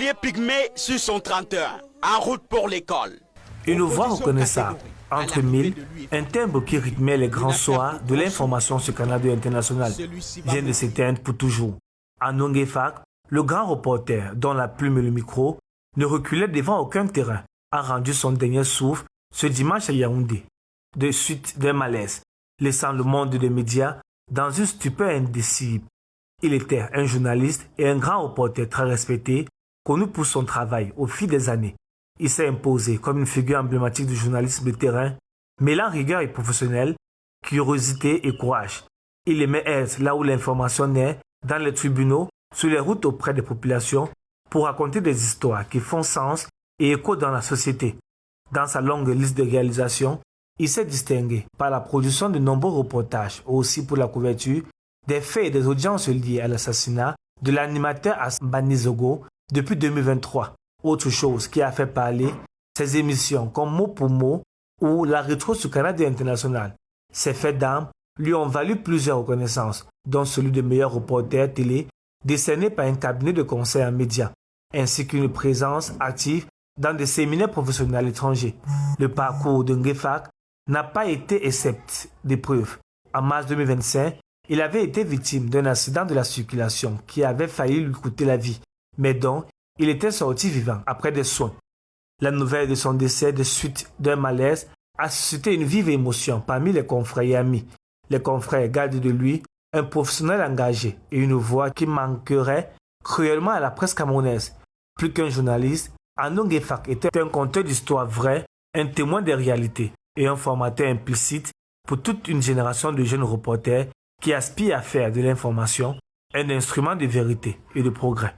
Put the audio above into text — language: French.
ouvrier pygmée sur son 31, en route pour l'école. Une voix reconnaissable, entre mille, un timbre qui rythmait les grands soirs de l'information sur Canal 2 International vient de s'éteindre pour toujours. Anou Ngefak, le grand reporter dont la plume et le micro ne reculaient devant aucun terrain, a rendu son dernier souffle ce dimanche à Yaoundé, de suite d'un malaise, laissant le monde des médias dans une stupeur indicible. Il était un journaliste et un grand reporter très respecté, connu pour son travail au fil des années. Il s'est imposé comme une figure emblématique du journalisme de terrain, mêlant rigueur et professionnel, curiosité et courage. Il aimait être là où l'information naît, dans les tribunaux, sur les routes auprès des populations, pour raconter des histoires qui font sens et écho dans la société. Dans sa longue liste de réalisations, il s'est distingué par la production de nombreux reportages, aussi pour la couverture des faits et des audiences liées à l'assassinat de l'animateur Asmani Zogo depuis 2023. Autre chose qui a fait parler, ses émissions comme Mot pour Mot ou La Rétro sur Canal 2 International. Ces faits d'armes lui ont valu plusieurs reconnaissances, dont celui de meilleur reporter télé décerné par un cabinet de conseil en médias, ainsi qu'une présence active dans des séminaires professionnels étrangers. Le parcours de Ngefak n'a pas été exempt d'épreuves. En mars 2025, il avait été victime d'un accident de la circulation qui avait failli lui coûter la vie, mais dont il était sorti vivant après des soins. La nouvelle de son décès de suite d'un malaise a suscité une vive émotion parmi les confrères et amis. Les confrères gardent de lui un professionnel engagé et une voix qui manquerait cruellement à la presse camerounaise. Plus qu'un journaliste, Anou Ngefak était un conteur d'histoires vraies, un témoin des réalités et un formateur implicite pour toute une génération de jeunes reporters qui aspirent à faire de l'information un instrument de vérité et de progrès.